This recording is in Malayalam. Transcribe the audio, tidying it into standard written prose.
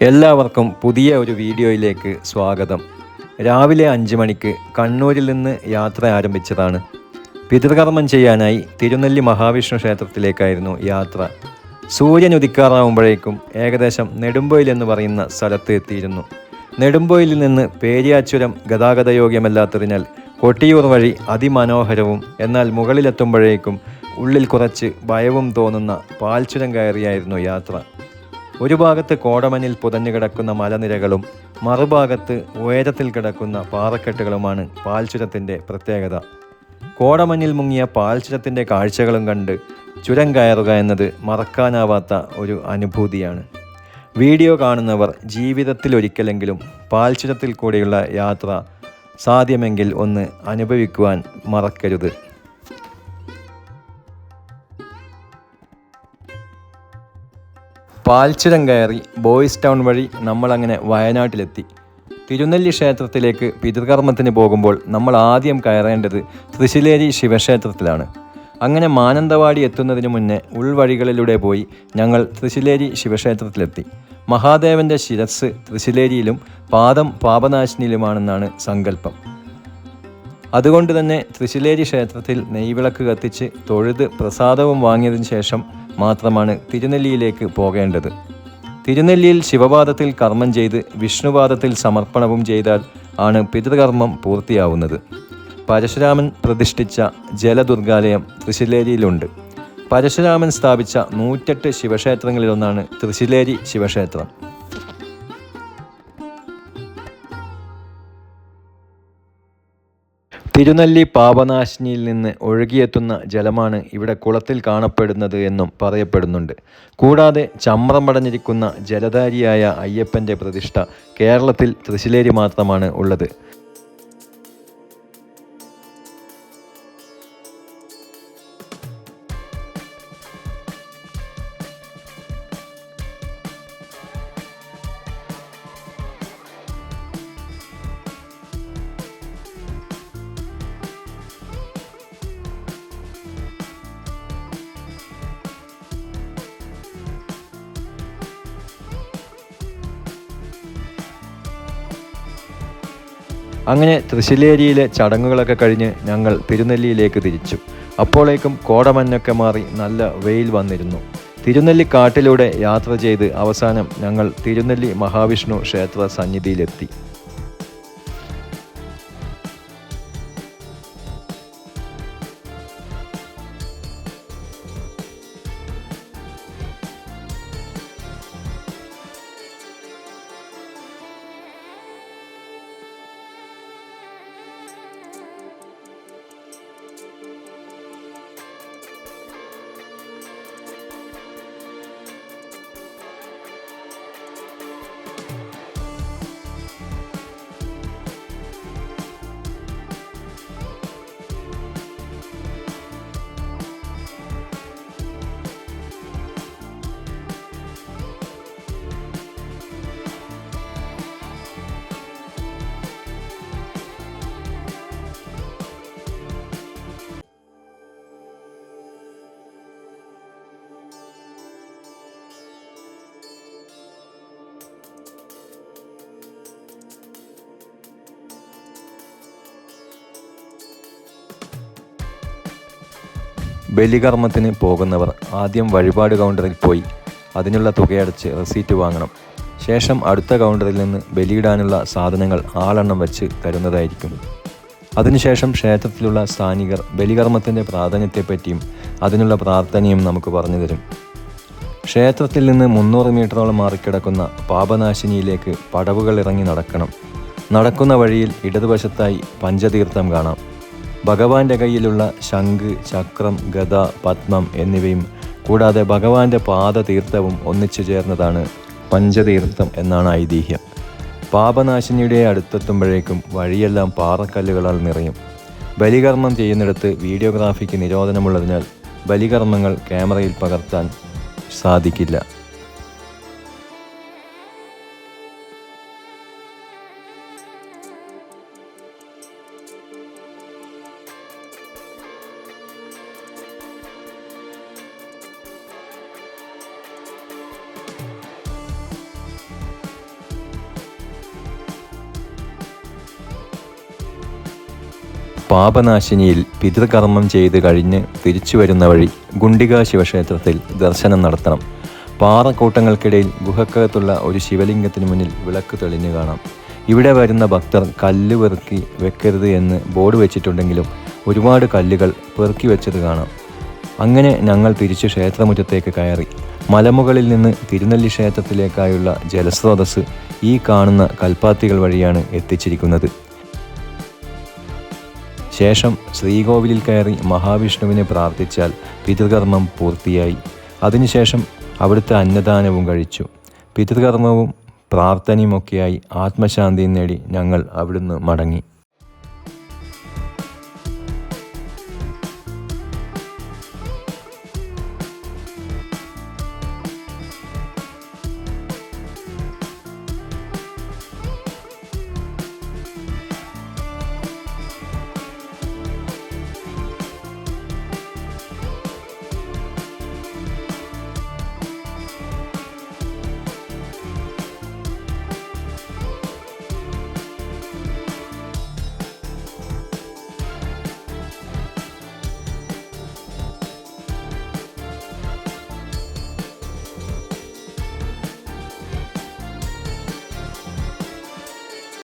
എല്ലാവർക്കും പുതിയ ഒരു വീഡിയോയിലേക്ക് സ്വാഗതം. രാവിലെ 5 മണിക്ക് കണ്ണൂരിൽ നിന്ന് യാത്ര ആരംഭിച്ചതാണ്. പിതൃകർമ്മം ചെയ്യാനായി തിരുനെല്ലി മഹാവിഷ്ണു ക്ഷേത്രത്തിലേക്കായിരുന്നു യാത്ര. സൂര്യൻ ഉദിക്കാറാവുമ്പോഴേക്കും ഏകദേശം നെടുമ്പൊയിൽ എന്ന് പറയുന്ന സ്ഥലത്ത് എത്തിയിരുന്നു. നെടുമ്പൊയിലിൽ നിന്ന് പേരിയാച്ചുരം ഗതാഗതയോഗ്യമല്ലാത്തതിനാൽ കൊട്ടിയൂർ വഴി അതിമനോഹരവും എന്നാൽ മുകളിലെത്തുമ്പോഴേക്കും ഉള്ളിൽ കുറച്ച് ഭയവും തോന്നുന്ന പാൽച്ചുരം കയറിയായിരുന്നു യാത്ര. ഒരു ഭാഗത്ത് കോടമഞ്ഞിൽ പുതഞ്ഞു കിടക്കുന്ന മലനിരകളും മറുഭാഗത്ത് ഉയരത്തിൽ കിടക്കുന്ന പാറക്കെട്ടുകളുമാണ് പാൽച്ചുരത്തിൻ്റെ പ്രത്യേകത. കോടമഞ്ഞിൽ മുങ്ങിയ പാൽച്ചുരത്തിൻ്റെ കാഴ്ചകളും കണ്ട് ചുരം കയറുക എന്നത് മറക്കാനാവാത്ത ഒരു അനുഭൂതിയാണ്. വീഡിയോ കാണുന്നവർ ജീവിതത്തിലൊരിക്കലെങ്കിലും പാൽച്ചുരത്തിൽ കൂടെയുള്ള യാത്ര സാധ്യമെങ്കിൽ ഒന്ന് അനുഭവിക്കുവാൻ മറക്കരുത്. പാൽച്ചുരം കയറി ബോയ്സ് ടൗൺ വഴി നമ്മളങ്ങനെ വയനാട്ടിലെത്തി. തിരുനെല്ലി ക്ഷേത്രത്തിലേക്ക് പിതൃകർമ്മത്തിന് പോകുമ്പോൾ നമ്മൾ ആദ്യം കയറേണ്ടത് തൃശ്ശിലേരി ശിവക്ഷേത്രത്തിലാണ്. അങ്ങനെ മാനന്തവാടി എത്തുന്നതിന് മുന്നേ ഉൾവഴികളിലൂടെ പോയി ഞങ്ങൾ തൃശ്ശിലേരി ശിവക്ഷേത്രത്തിലെത്തി. മഹാദേവൻ്റെ ശിരസ് തൃശ്ശിലേരിയിലും പാദം പാപനാശിനിയിലുമാണെന്നാണ് സങ്കല്പം. അതുകൊണ്ട് തന്നെ തൃശ്ശിലേരി ക്ഷേത്രത്തിൽ നെയ്വിളക്ക് കത്തിച്ച് തൊഴുത് പ്രസാദവും വാങ്ങിയതിനു ശേഷം മാത്രമാണ് തിരുനെല്ലിയിലേക്ക് പോകേണ്ടത്. തിരുനെല്ലിയിൽ ശിവപാദത്തിൽ കർമ്മം ചെയ്ത് വിഷ്ണുപാദത്തിൽ സമർപ്പണവും ചെയ്താൽ ആണ് പിതൃകർമ്മം പൂർത്തിയാവുന്നത്. പരശുരാമൻ പ്രതിഷ്ഠിച്ച ജലദുർഗാലയം തൃശ്ശിലേരിയിലുണ്ട്. പരശുരാമൻ സ്ഥാപിച്ച 108 ശിവക്ഷേത്രങ്ങളിലൊന്നാണ് തൃശ്ശിലേരി ശിവക്ഷേത്രം. തിരുനെല്ലി പാപനാശിനിയിൽ നിന്ന് ഒഴുകിയെത്തുന്ന ജലമാണ് ഇവിടെ കുളത്തിൽ കാണപ്പെടുന്നത് എന്നും പറയപ്പെടുന്നുണ്ട്. കൂടാതെ ചമ്രം പടഞ്ഞിരിക്കുന്ന ജലധാരിയായ അയ്യപ്പൻ്റെ പ്രതിഷ്ഠ കേരളത്തിൽ തൃശ്ശിലേരി മാത്രമാണ് ഉള്ളത്. അങ്ങനെ തൃശ്ശിലേരിയിലെ ചടങ്ങുകളൊക്കെ കഴിഞ്ഞ് ഞങ്ങൾ തിരുനെല്ലിയിലേക്ക് തിരിച്ചു. അപ്പോഴേക്കും കോടമഞ്ഞൊക്കെ മാറി നല്ല വെയിൽ വന്നിരുന്നു. തിരുനെല്ലി കാട്ടിലൂടെ യാത്ര ചെയ്ത് അവസാനം ഞങ്ങൾ തിരുനെല്ലി മഹാവിഷ്ണു ക്ഷേത്ര സന്നിധിയിലെത്തി. ബലികർമ്മത്തിന് പോകുന്നവർ ആദ്യം വഴിപാട് കൗണ്ടറിൽ പോയി അതിനുള്ള തുകയടച്ച് റെസീറ്റ് വാങ്ങണം. ശേഷം അടുത്ത കൗണ്ടറിൽ നിന്ന് ബലിയിടാനുള്ള സാധനങ്ങൾ ആളെണ്ണം വെച്ച് തരുന്നതായിരിക്കും. അതിനുശേഷം ക്ഷേത്രത്തിലുള്ള സ്ഥാനികർ ബലികർമ്മത്തിൻ്റെ പ്രാധാന്യത്തെപ്പറ്റിയും അതിനുള്ള പ്രാർത്ഥനയും നമുക്ക് പറഞ്ഞു തരും. ക്ഷേത്രത്തിൽ നിന്ന് 300 മീറ്ററോളം മാറിക്കിടക്കുന്ന പാപനാശിനിയിലേക്ക് പടവുകൾ ഇറങ്ങി നടക്കണം. നടക്കുന്ന വഴിയിൽ ഇടതുവശത്തായി പഞ്ചതീർത്ഥം കാണാം. ഭഗവാന്റെ കയ്യിലുള്ള ശംഖ്, ചക്രം, ഗദ, പത്മം എന്നിവയും കൂടാതെ ഭഗവാന്റെ പാദതീർത്ഥവും ഒന്നിച്ചു ചേർന്നതാണ് പഞ്ചതീർത്ഥം എന്നാണ് ഐതിഹ്യം. പാപനാശിനിയുടെ അടുത്തെത്തുമ്പോഴേക്കും വഴിയെല്ലാം പാറക്കല്ലുകളാൽ നിറയും. ബലികർമ്മം ചെയ്യുന്നിടത്ത് വീഡിയോഗ്രാഫിക്ക് നിരോധനമുള്ളതിനാൽ ബലികർമ്മങ്ങൾ ക്യാമറയിൽ പകർത്താൻ സാധിക്കില്ല. പാപനാശിനിയിൽ പിതൃകർമ്മം ചെയ്ത് കഴിഞ്ഞ് തിരിച്ചു വരുന്ന വഴി ഗുണ്ടിക ശിവക്ഷേത്രത്തിൽ ദർശനം നടത്തണം. പാറക്കൂട്ടങ്ങൾക്കിടയിൽ ഗുഹക്കകത്തുള്ള ഒരു ശിവലിംഗത്തിന് മുന്നിൽ വിളക്ക് തെളിഞ്ഞു കാണാം. ഇവിടെ വരുന്ന ഭക്തർ കല്ല് പെറുക്കി വെക്കരുത് എന്ന് ബോർഡ് വെച്ചിട്ടുണ്ടെങ്കിലും ഒരുപാട് കല്ലുകൾ പെറുക്കി വെച്ചത് കാണാം. അങ്ങനെ ഞങ്ങൾ തിരിച്ചു ക്ഷേത്രമുറ്റത്തേക്ക് കയറി. മലമുകളിൽ നിന്ന് തിരുനെല്ലി ക്ഷേത്രത്തിലേക്കായുള്ള ജലസ്രോതസ് ഈ കാണുന്ന കൽപ്പാത്തികൾ വഴിയാണ് എത്തിച്ചിരിക്കുന്നത്. ശേഷം ശ്രീകോവിലിൽ കയറി മഹാവിഷ്ണുവിനെ പ്രാർത്ഥിച്ചാൽ പിതൃകർമ്മം പൂർത്തിയായി. അതിനുശേഷം അവിടുത്തെ അന്നദാനവും കഴിച്ചു. പിതൃകർമ്മവും പ്രാർത്ഥനയുമൊക്കെയായി ആത്മശാന്തിയും നേടി ഞങ്ങൾ അവിടുന്ന് മടങ്ങി.